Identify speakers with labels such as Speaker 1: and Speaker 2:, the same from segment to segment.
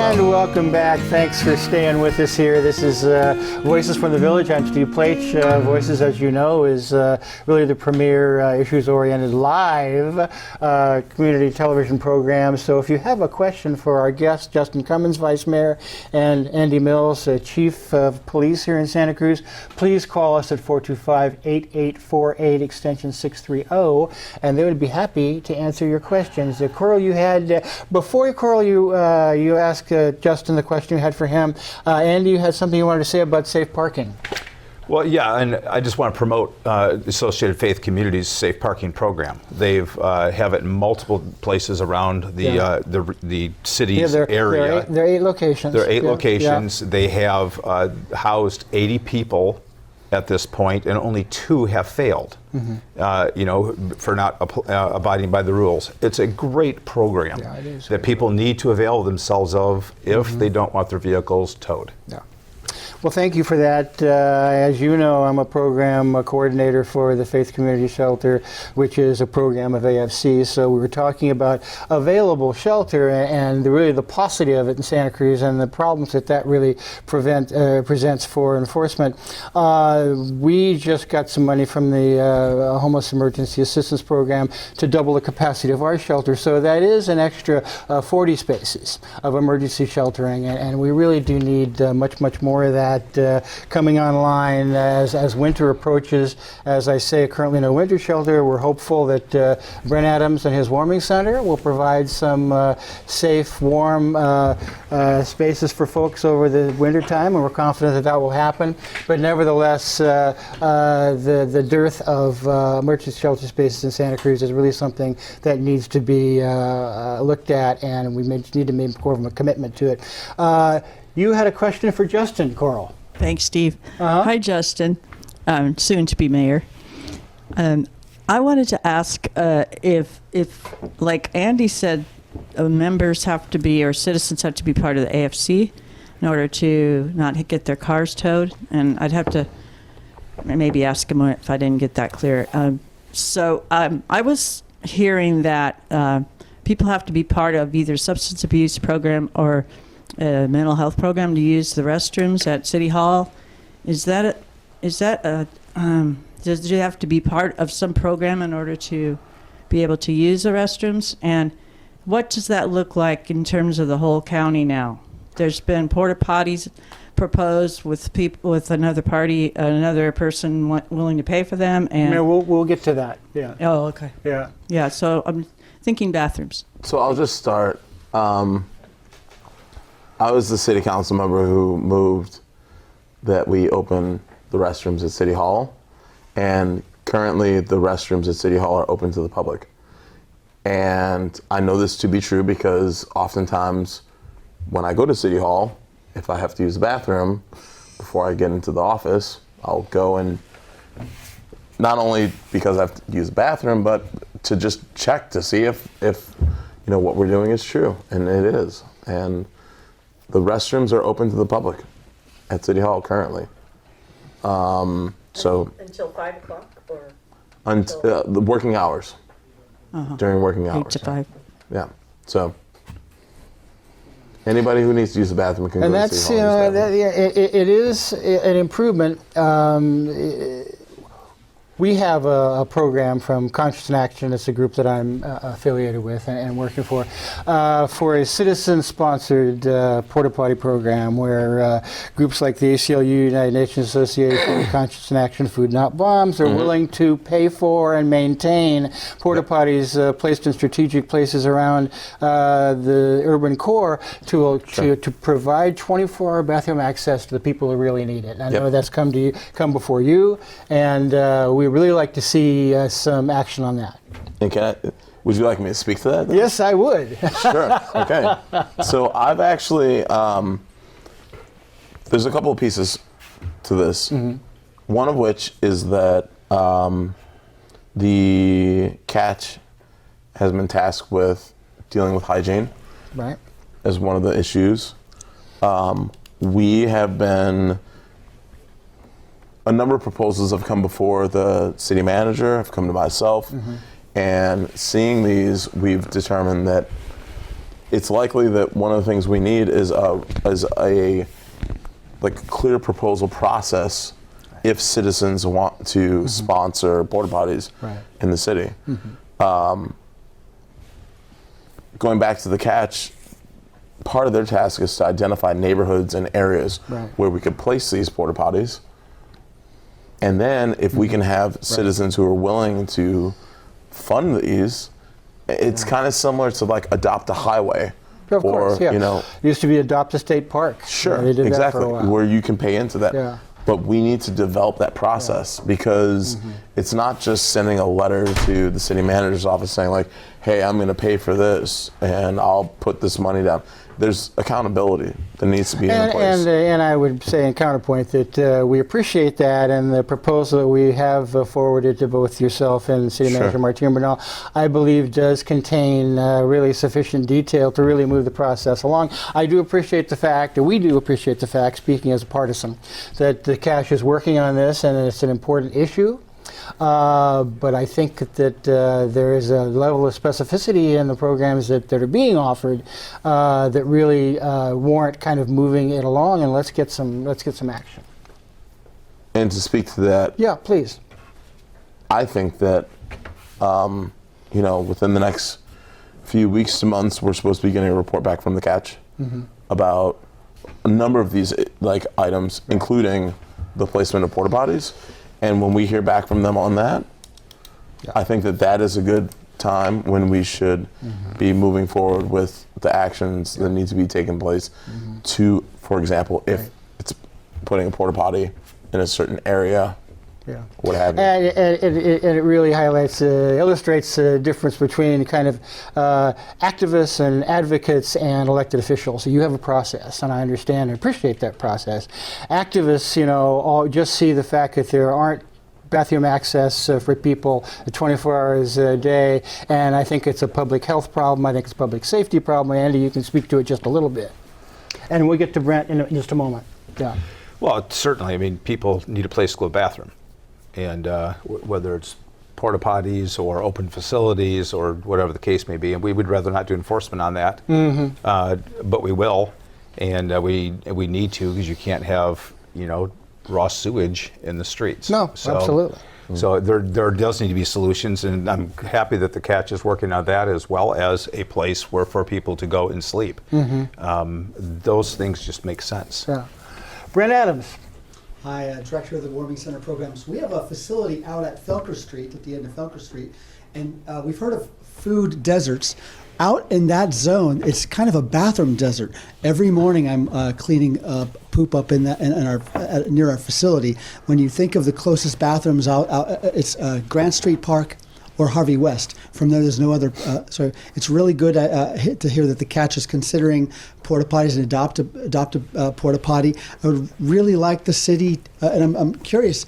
Speaker 1: And welcome back. Thanks for staying with us here. This is Voices from the Village. I'm Steve Pleich. Voices, as you know, is really the premier issues-oriented live community television program. So if you have a question for our guest, Justin Cummings, Vice Mayor, and Andy Mills, Chief of Police here in Santa Cruz, please call us at 425-8848, extension 630, and they would be happy to answer your questions. Coral, you had, before Coral, you asked Justin the question you had for him. Andy, you had something you wanted to say about safe parking.
Speaker 2: Well, yeah, and I just want to promote Associated Faith Communities' safe parking program. They've have it in multiple places around the city's area.
Speaker 1: There are 8 locations.
Speaker 2: There are 8 locations. Yeah. They have housed 80 people at this point, and only 2 have failed. For not abiding by the rules. It's a great program that people need to avail themselves of if they don't want their vehicles towed.
Speaker 1: Yeah. Well, thank you for that. As you know, I'm a program coordinator for the Faith Community Shelter, which is a program of AFC. So we were talking about available shelter and really the paucity of it in Santa Cruz and the problems that really presents for enforcement. We just got some money from the Homeless Emergency Assistance Program to double the capacity of our shelter. So that is an extra 40 spaces of emergency sheltering, and we really do need much more of that coming online as winter approaches. As I say, currently no winter shelter. We're hopeful that Brent Adams and his warming center will provide some safe, warm spaces for folks over the winter time, and we're confident that will happen. But nevertheless, the dearth of emergency shelter spaces in Santa Cruz is really something that needs to be looked at, and we need to make more of a commitment to it. You had a question for Justin, Coral.
Speaker 3: Thanks, Steve. Hi, Justin, soon to be mayor. I wanted to ask if, like Andy said, members have to be, or citizens have to be part of the AFC in order to not get their cars towed. And I'd have to maybe ask him if I didn't get that clear. I was hearing that people have to be part of either substance abuse program or a mental health program to use the restrooms at City Hall. Does you have to be part of some program in order to be able to use the restrooms? And what does that look like in terms of the whole county now? There's been porta potties proposed with people, with another person willing to pay for them, and
Speaker 1: yeah, we'll get to that. Yeah.
Speaker 3: Oh, okay.
Speaker 1: Yeah.
Speaker 3: Yeah. So I'm thinking bathrooms.
Speaker 4: So I'll just start. I was the city council member who moved that we open the restrooms at City Hall, and currently the restrooms at City Hall are open to the public. And I know this to be true because oftentimes when I go to City Hall, if I have to use the bathroom before I get into the office, I'll go, and not only because I have to use the bathroom, but to just check to see if what we're doing is true, and it is. And the restrooms are open to the public at City Hall currently. Until
Speaker 3: 5 o'clock, or
Speaker 4: until the working hours. During working hours.
Speaker 3: 8 to 5.
Speaker 4: Yeah. So anybody who needs to use the bathroom can go to City Hall. And that's
Speaker 1: it is an improvement. We have a program from Conscious in Action. It's a group that I'm affiliated with and working for a citizen-sponsored porta potty program where groups like the ACLU, United Nations Association, Conscious in Action, Food Not Bombs are willing to pay for and maintain porta potties placed in strategic places around the urban core to provide 24-hour bathroom access to the people who really need it. And I know that's come before you, and we really like to see some action on that.
Speaker 4: And would you like me to speak to that then?
Speaker 1: Yes, I would.
Speaker 4: Sure. Okay. So I've actually, there's a couple of pieces to this. One of which is that the catch has been tasked with dealing with hygiene,
Speaker 1: right,
Speaker 4: as one of the issues. We have been, a number of proposals have come before the city manager, have come to myself, and seeing these, we've determined that it's likely that one of the things we need is a like clear proposal process if citizens want to sponsor porta potties in the city. Going back to the catch, part of their task is to identify neighborhoods and areas where we could place these porta potties. And then if we can have citizens who are willing to fund these, it's kind of similar to like adopt a highway.
Speaker 1: Of course, yeah.
Speaker 4: You know,
Speaker 1: used to be Adopt a State Park.
Speaker 4: sure,
Speaker 1: They did
Speaker 4: exactly,
Speaker 1: that for a while.
Speaker 4: where you can pay into that.
Speaker 1: Yeah.
Speaker 4: But we need to develop that process because it's not just sending a letter to the city manager's office saying like, hey, I'm going to pay for this and I'll put this money down. There's accountability that needs to be in place.
Speaker 1: And I would say in counterpoint that we appreciate that, and the proposal that we have forwarded to both yourself and City Manager Martin Bernal, I believe does contain really sufficient detail to really move the process along. I do appreciate the fact, or we do appreciate the fact, speaking as a partisan, that the CASH is working on this and it's an important issue. But I think that there is a level of specificity in the programs that are being offered that really warrant kind of moving it along, and let's get some action.
Speaker 4: And to speak to that,
Speaker 1: Yeah, please.
Speaker 4: I think that you know, within the next few weeks to months, we're supposed to be getting a report back from the catch about a number of these like items, including the placement of porta potties. And when we hear back from them on that, I think that that is a good time when we should be moving forward with the actions that need to be taken place to, for example, if it's putting a porta potty in a certain area, what have you.
Speaker 1: And it really highlights, illustrates the difference between kind of activists and advocates and elected officials. So you have a process, and I understand and appreciate that process. Activists, you know, all just see the fact that there aren't bathroom access for people 24 hours a day, and I think it's a public health problem. I think it's a public safety problem. Andy, you can speak to it just a little bit. And we'll get to Brent in just a moment. Yeah.
Speaker 2: Well, certainly. I mean, people need a place to go to the bathroom. And whether it's porta potties or open facilities or whatever the case may be, and we would rather not do enforcement on that, but we will, and we need to, because you can't have, you know, raw sewage in the streets.
Speaker 1: No, absolutely.
Speaker 2: So there does need to be solutions, and I'm happy that the catch is working on that, as well as a place for people to go and sleep. Those things just make sense.
Speaker 1: Yeah. Brent Adams.
Speaker 5: Hi, Director of the Warming Center Programs. We have a facility out at Felker Street, at the end of Felker Street, and we've heard of food deserts. Out in that zone, it's kind of a bathroom desert. Every morning I'm cleaning poop up in our near our facility. When you think of the closest bathrooms out it's Grant Street Park or Harvey West. From there's no other. So it's really good to hear that the catch is considering porta potties and adopt a porta potty. I would really like the city, and I'm curious,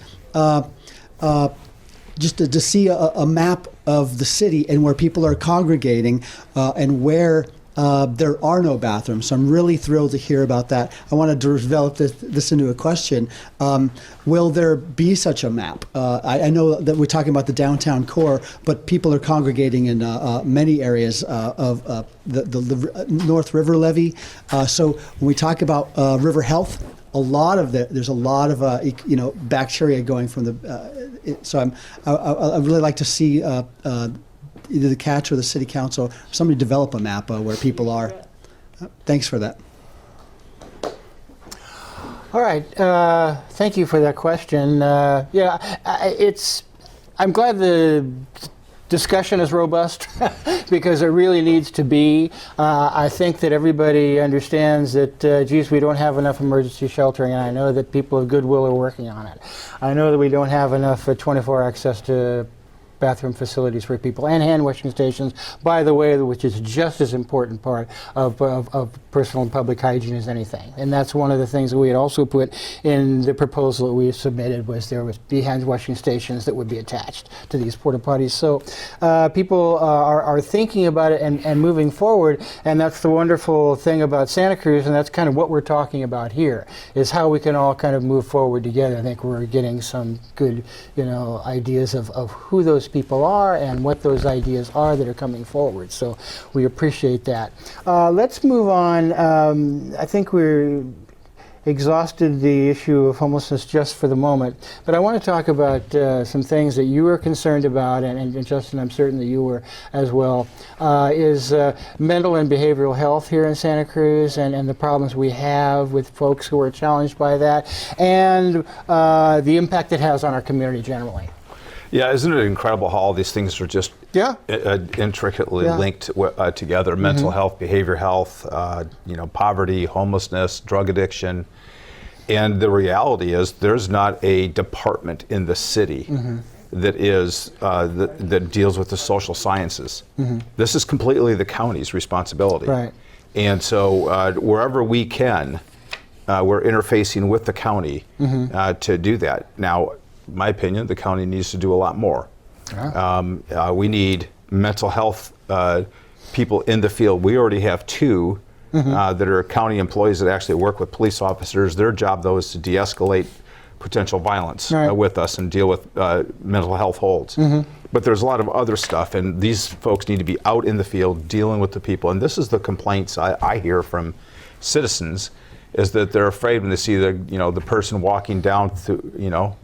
Speaker 5: just to see a map of the city and where people are congregating and where there are no bathrooms. So I'm really thrilled to hear about that. I want to develop this into a question. Will there be such a map? I know that we're talking about the downtown core, but people are congregating in many areas of the North River levee. So when we talk about river health, there's a lot of bacteria going from the. So I really like to see either the catch or the city council, somebody develop a map where people are. Thanks for that.
Speaker 1: All right. Thank you for that question. I'm glad the discussion is robust because it really needs to be. I think that everybody understands that, geez, we don't have enough emergency sheltering, and I know that people of goodwill are working on it. I know that we don't have enough 24 access to bathroom facilities for people, and hand washing stations, by the way, which is just as important part of personal and public hygiene as anything. And that's one of the things that we had also put in the proposal that we submitted, was there would be hand washing stations that would be attached to these porta potties. So people are thinking about it and moving forward, and that's the wonderful thing about Santa Cruz, and that's kind of what we're talking about here, is how we can all kind of move forward together. I think we're getting some good, ideas of who those those people are and what those ideas are that are coming forward. So we appreciate that. Let's move on. I think we're exhausted the issue of homelessness just for the moment, but I want to talk about some things that you were concerned about, and Justin, I'm certain that you were as well, is mental and behavioral health here in Santa Cruz, and the problems we have with folks who are challenged by that, and the impact it has on our community generally.
Speaker 2: Yeah, isn't it incredible how all these things are just intricately linked together? Mental health, behavior health, poverty, homelessness, drug addiction. And the reality is there's not a department in the city that is that deals with the social sciences. This is completely the county's responsibility.
Speaker 1: Right.
Speaker 2: And so wherever we can, we're interfacing with the county to do that. Now, in my opinion, the county needs to do a lot more. We need mental health people in the field. We already have two that are county employees that actually work with police officers. Their job, though, is to de-escalate potential violence with us and deal with mental health holds. But there's a lot of other stuff, and these folks need to be out in the field dealing with the people. And this is the complaints I hear from citizens, is that they're afraid when they see the person walking down through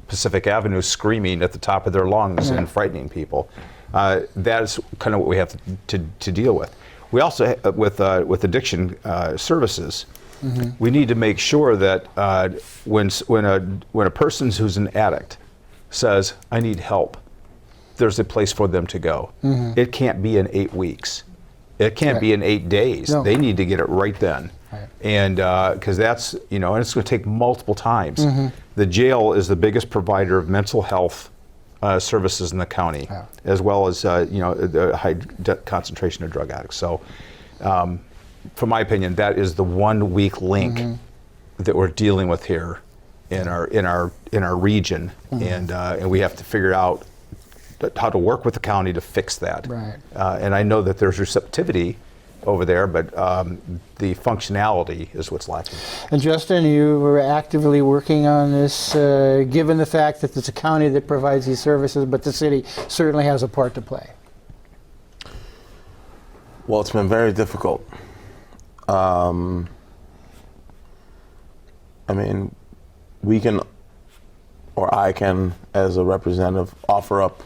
Speaker 2: Pacific Avenue screaming at the top of their lungs and frightening people. That is kind of what we have to deal with. We also with addiction services, we need to make sure that when a person who's an addict says, "I need help," there's a place for them to go. It can't be in 8 weeks. It can't be in 8 days.
Speaker 1: No.
Speaker 2: They need to get it right then. And because that's, and it's going to take multiple times. The jail is the biggest provider of mental health services in the county, as well as, the high concentration of drug addicts. So, from my opinion, that is the 1 weak link that we're dealing with here in our region, and we have to figure out how to work with the county to fix that.
Speaker 1: Right.
Speaker 2: And I know that there's receptivity over there, but the functionality is what's lacking.
Speaker 1: And Justin, you were actively working on this, given the fact that it's a county that provides these services, but the city certainly has a part to play.
Speaker 4: Well, it's been very difficult. We can, or I can, as a representative, offer up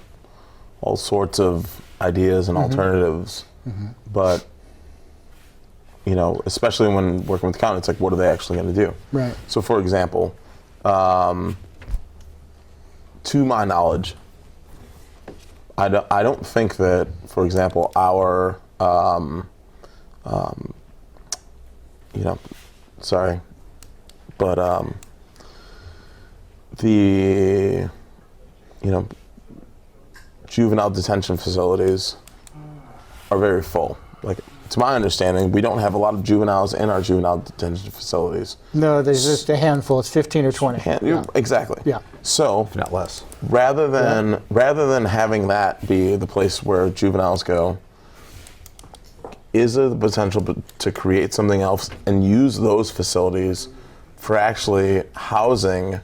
Speaker 4: all sorts of ideas and alternatives, but especially when working with the county, it's like, what are they actually going to do?
Speaker 1: Right.
Speaker 4: So, for example, to my knowledge, I don't think that, for example, our the juvenile detention facilities are very full. Like, to my understanding, we don't have a lot of juveniles in our juvenile detention facilities.
Speaker 1: No, there's just a handful. It's 15 or 20.
Speaker 4: Exactly.
Speaker 1: Yeah.
Speaker 4: So,
Speaker 2: If not less.
Speaker 4: rather than having that be the place where juveniles go, is there the potential to create something else and use those facilities for actually housing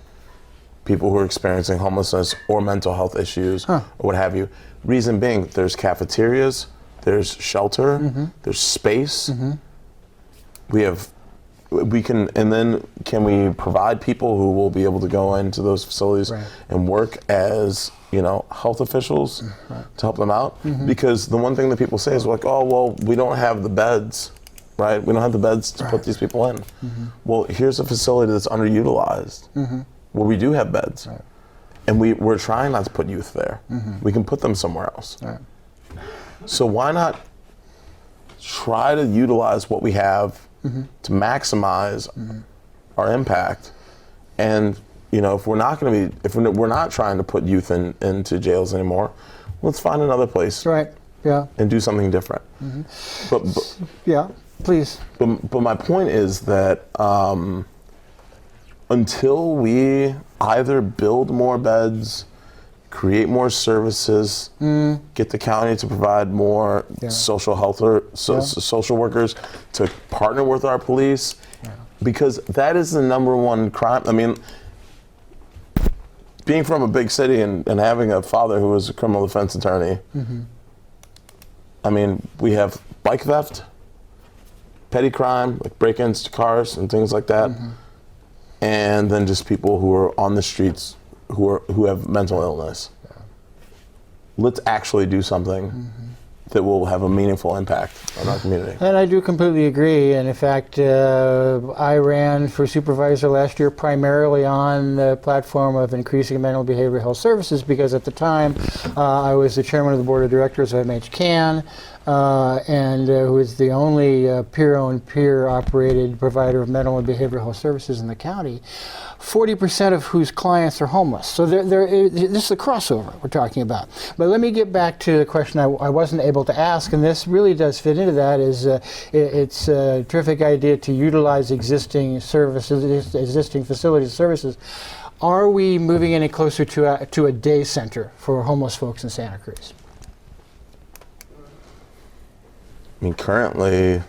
Speaker 4: people who are experiencing homelessness or mental health issues or what have you? Reason being, there's cafeterias, there's shelter, there's space. Can we provide people who will be able to go into those facilities and work as health officials to help them out? Because the one thing that people say is like, oh, well, we don't have the beds, right? We don't have the beds to put these people in. Well, here's a facility that's underutilized where we do have beds. And we're trying not to put youth there. We can put them somewhere else. So why not try to utilize what we have to maximize our impact? And if we're not trying to put youth into jails anymore, let's find another place.
Speaker 1: Right. Yeah.
Speaker 4: And do something different. But
Speaker 1: yeah. Please.
Speaker 4: But my point is that until we either build more beds, create more services, get the county to provide more social health or social workers to partner with our police, because that is the number one crime. I mean, being from a big city and having a father who was a criminal defense attorney, I mean, we have bike theft, petty crime, like break-ins to cars and things like that, and then just people who are on the streets who have mental illness. Let's actually do something that will have a meaningful impact on our community.
Speaker 1: And I do completely agree. And in fact, I ran for supervisor last year primarily on the platform of increasing mental behavioral health services, because at the time I was the chairman of the board of directors of MHCAN, and who is the only peer-owned, peer-operated provider of mental and behavioral health services in the county, 40% of whose clients are homeless. So this is a crossover we're talking about. But let me get back to the question I wasn't able to ask, and this really does fit into that, is it's a terrific idea to utilize existing services, existing facilities and services. Are we moving any closer to a day center for homeless folks in Santa Cruz?
Speaker 4: I mean, currently,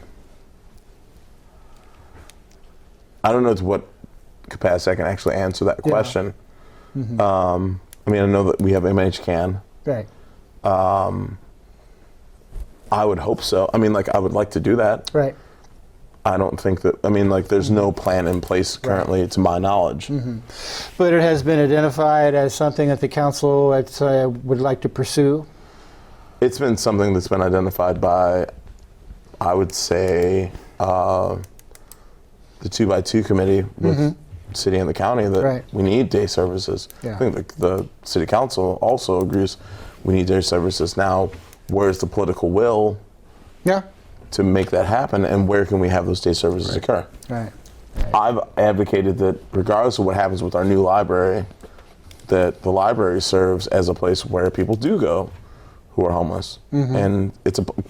Speaker 4: I don't know to what capacity I can actually answer that question. I mean, I know that we have MHCAN.
Speaker 1: Right.
Speaker 4: I would hope so. I mean, like, I would like to do that.
Speaker 1: Right.
Speaker 4: I don't think that, I mean, like, there's no plan in place currently, to my knowledge.
Speaker 1: But it has been identified as something that the council would like to pursue?
Speaker 4: It's been something that's been identified by, I would say, the 2x2 committee with city and the county, that we need day services.
Speaker 1: Yeah.
Speaker 4: I think the city council also agrees we need day services. Now, where's the political will to make that happen, and where can we have those day services occur?
Speaker 1: Right.
Speaker 4: I've advocated that regardless of what happens with our new library, that the library serves as a place where people do go who are homeless, and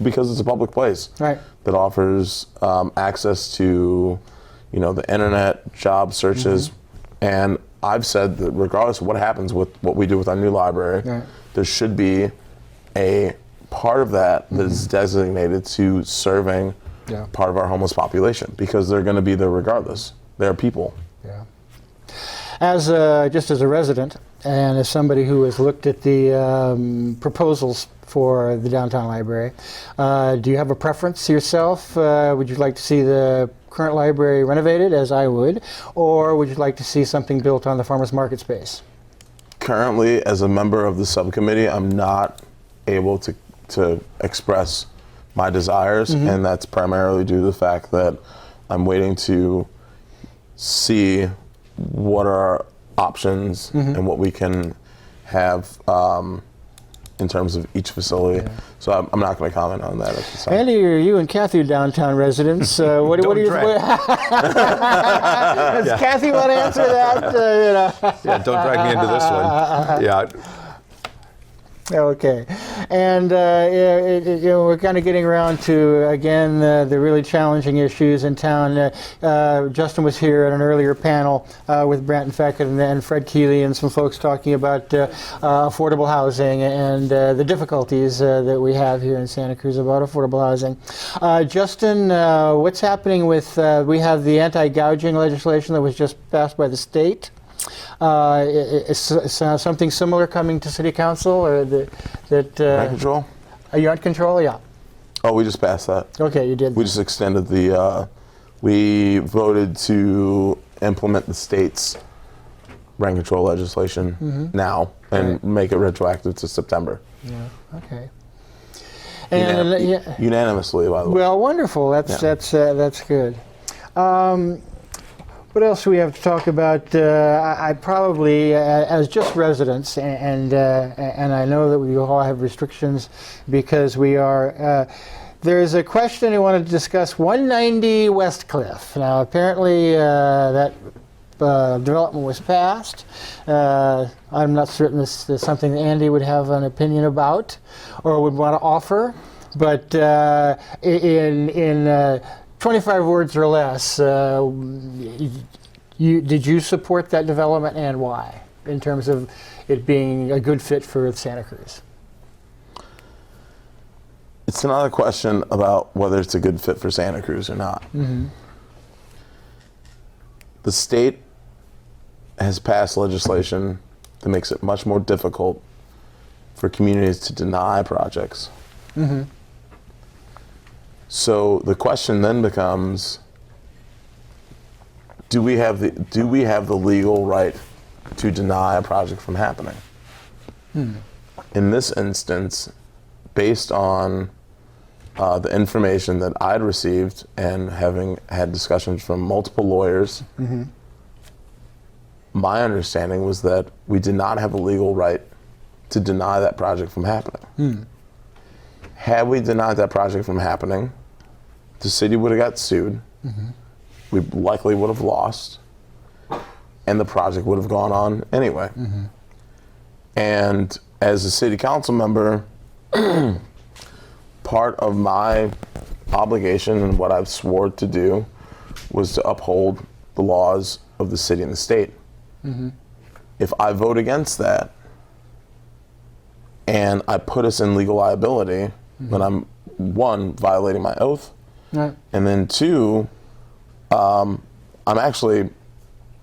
Speaker 4: because it's a public place that offers access to, you know, the internet, job searches, and I've said that regardless of what happens with what we do with our new library, there should be a part of that that is designated to serving part of our homeless population, because they're going to be there regardless. They're people.
Speaker 1: Yeah. As just as a resident and as somebody who has looked at the proposals for the downtown library, do you have a preference yourself? Would you like to see the current library renovated, as I would, or would you like to see something built on the farmers market space?
Speaker 4: Currently, as a member of the subcommittee, I'm not able to express my desires, and that's primarily due to the fact that I'm waiting to see what are our options and what we can have in terms of each facility. So I'm not going to comment on that at this time.
Speaker 1: Andy, you and Kathy are downtown residents. What do you? Does Kathy want to answer that?
Speaker 2: Yeah, don't drag me into this one. Yeah.
Speaker 1: Okay, and we're kind of getting around to, again, the really challenging issues in town. Justin was here at an earlier panel with Brant Feckett and Fred Keeley and some folks talking about affordable housing and the difficulties that we have here in Santa Cruz about affordable housing. Justin, what's happening with, we have the anti-gouging legislation that was just passed by the state. Is something similar coming to City Council, or that?
Speaker 4: Rent control?
Speaker 1: Are you on control? Yeah.
Speaker 4: Oh, we just passed that.
Speaker 1: Okay, you did.
Speaker 4: We just extended the. We voted to implement the state's rent control legislation now and make it retroactive to September.
Speaker 1: Yeah. Okay. And
Speaker 4: unanimously, by the way.
Speaker 1: Well, wonderful. That's good. What else do we have to talk about? I probably, as just residents, and I know that we all have restrictions because we are. There's a question I wanted to discuss: 190 West Cliff. Now, apparently, that development was passed. I'm not certain this is something that Andy would have an opinion about or would want to offer, but in 25 words or less, did you support that development, and why, in terms of it being a good fit for Santa Cruz?
Speaker 4: It's another question about whether it's a good fit for Santa Cruz or not. The state has passed legislation that makes it much more difficult for communities to deny projects. So the question then becomes, do we have the legal right to deny a project from happening? In this instance, based on the information that I'd received and having had discussions from multiple lawyers, my understanding was that we did not have a legal right to deny that project from happening. Had we denied that project from happening, the city would have got sued. We likely would have lost, and the project would have gone on anyway. And as a city council member, part of my obligation and what I've swore to do was to uphold the laws of the city and the state. If I vote against that and I put us in legal liability, then I'm, one, violating my oath, and then two, I'm actually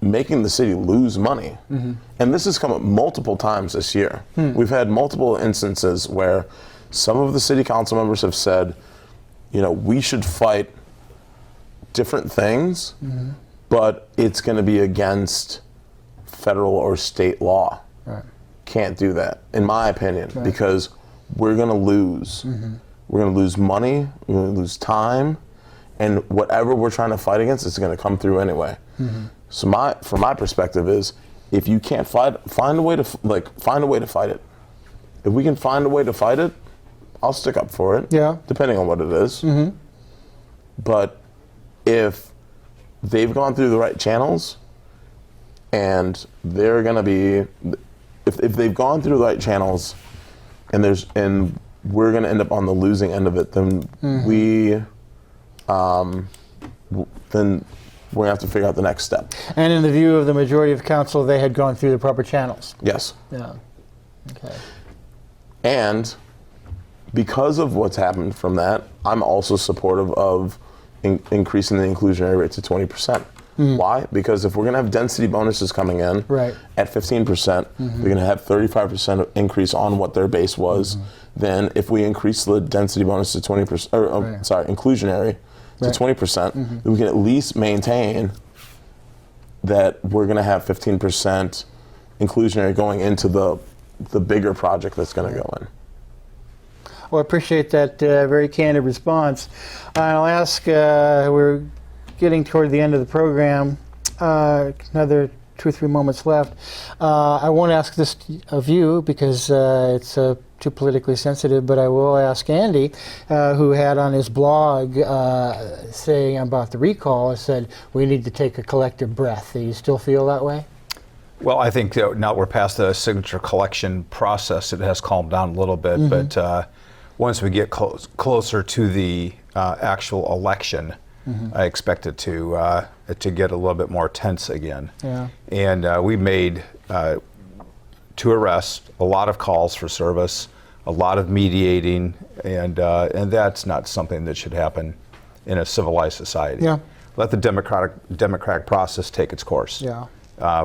Speaker 4: making the city lose money. And this has come up multiple times this year. We've had multiple instances where some of the city council members have said, you know, we should fight different things, but it's going to be against federal or state law. Can't do that, in my opinion, because we're going to lose. We're going to lose money, we're going to lose time, and whatever we're trying to fight against is going to come through anyway. So from my perspective is, if you can't find a way to fight it. If we can find a way to fight it, I'll stick up for it. Depending on what it is. But if they've gone through the right channels, and they're going to be, if they've gone through the right channels, and we're going to end up on the losing end of it, then then we're going to have to figure out the next step.
Speaker 1: And in the view of the majority of council, they had gone through the proper channels.
Speaker 4: Yes.
Speaker 1: Okay.
Speaker 4: And because of what's happened from that, I'm also supportive of increasing the inclusionary rate to 20%. Why? Because if we're going to have density bonuses coming in at 15%, they're going to have 35% increase on what their base was. Then if we increase the density bonus to 20%, inclusionary to 20%, then we can at least maintain that we're going to have 15% inclusionary going into the bigger project that's going to go in.
Speaker 1: Well, I appreciate that very candid response. I'll ask, we're getting toward the end of the program, another 2 or 3 moments left. I won't ask this of you because it's too politically sensitive, but I will ask Andy, who had on his blog saying about the recall, said we need to take a collective breath. Do you still feel that way?
Speaker 2: Well, I think now we're past the signature collection process. It has calmed down a little bit, but once we get closer to the actual election, I expect it to get a little bit more tense again. And we made 2 arrests, a lot of calls for service, a lot of mediating, and that's not something that should happen in a civilized society. Let the democratic process take its course.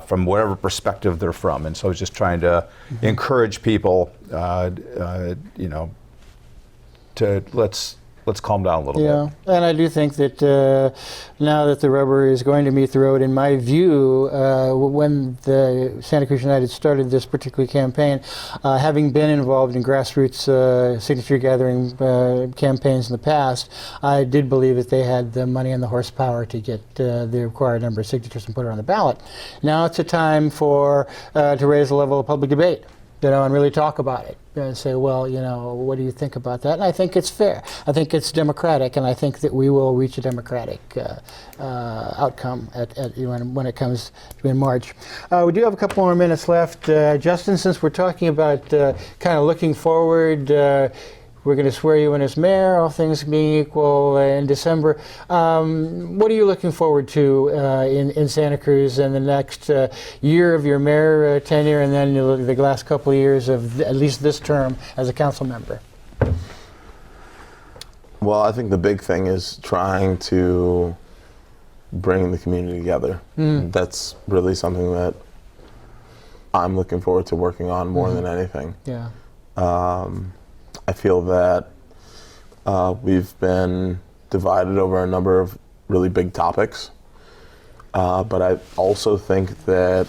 Speaker 2: From whatever perspective they're from, and so I was just trying to encourage people, to let's calm down a little bit.
Speaker 1: And I do think that now that the rubber is going to meet the road, in my view, when the Santa Cruz United started this particular campaign, having been involved in grassroots signature gathering campaigns in the past, I did believe that they had the money and the horsepower to get the required number of signatures and put it on the ballot. Now it's a time for to raise the level of public debate, and really talk about it. And say, well, what do you think about that? And I think it's fair. I think it's democratic, and I think that we will reach a democratic outcome when it comes to in March. We do have a couple more minutes left. Justin, since we're talking about kind of looking forward, we're going to swear you in as mayor, all things being equal, in December. What are you looking forward to in Santa Cruz in the next year of your mayor tenure, and then the last couple of years of at least this term as a council member?
Speaker 4: Well, I think the big thing is trying to bring the community together. That's really something that I'm looking forward to working on more than anything.
Speaker 1: Yeah.
Speaker 4: I feel that we've been divided over a number of really big topics, but I also think that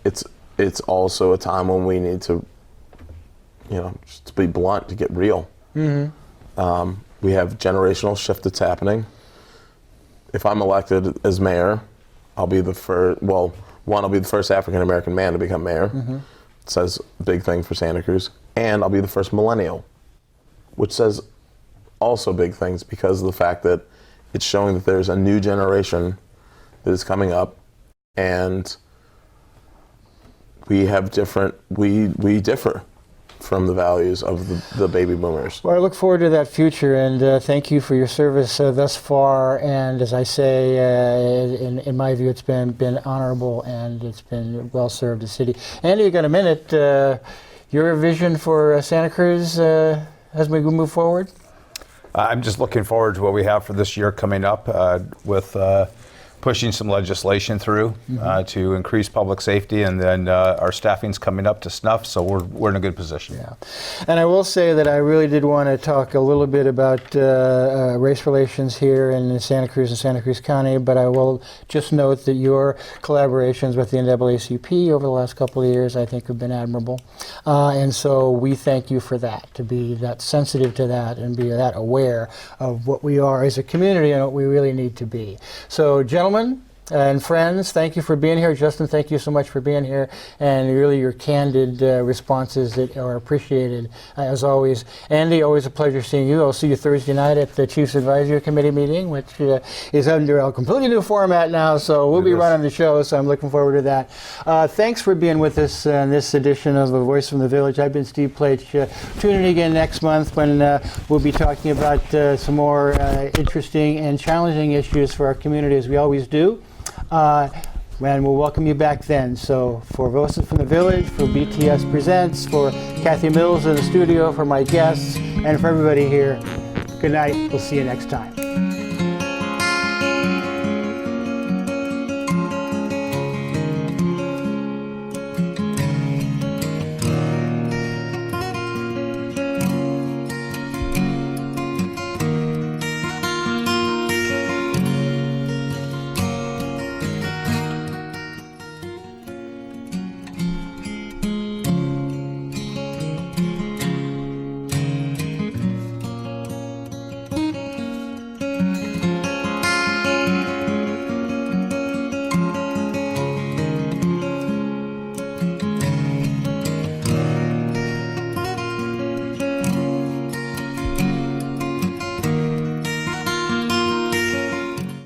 Speaker 4: it's also a time when we need to, just to be blunt, to get real. We have generational shift that's happening. If I'm elected as mayor, I'll be the first. Well, one, I'll be the first African American man to become mayor. It says a big thing for Santa Cruz, and I'll be the first millennial, which says also big things because of the fact that it's showing that there's a new generation that is coming up, and we differ from the values of the baby boomers.
Speaker 1: Well, I look forward to that future, and thank you for your service thus far. And as I say, in my view, it's been honorable and it's been well served the city. Andy, you got a minute? Your vision for Santa Cruz as we move forward?
Speaker 2: I'm just looking forward to what we have for this year coming up with pushing some legislation through to increase public safety, and then our staffing's coming up to snuff, so we're in a good position.
Speaker 1: Yeah, and I will say that I really did want to talk a little bit about race relations here in Santa Cruz and Santa Cruz County, but I will just note that your collaborations with the NAACP over the last couple of years, I think, have been admirable, and so we thank you for that, to be that sensitive to that and be that aware of what we are as a community and what we really need to be. So, gentlemen and friends, thank you for being here. Justin, thank you so much for being here, and really your candid responses that are appreciated as always. Andy, always a pleasure seeing you. I'll see you Thursday night at the Chiefs Advisory Committee meeting, which is under a completely new format now, so we'll be running the show, so I'm looking forward to that. Thanks for being with us in this edition of A Voice from the Village. I've been Steve Pleich. Tune in again next month when we'll be talking about some more interesting and challenging issues for our community, as we always do. And we'll welcome you back then. So for Voices from the Village, for BTS Presents, for Kathy Mills in the studio, for my guests, and for everybody here, good night. We'll see you next time.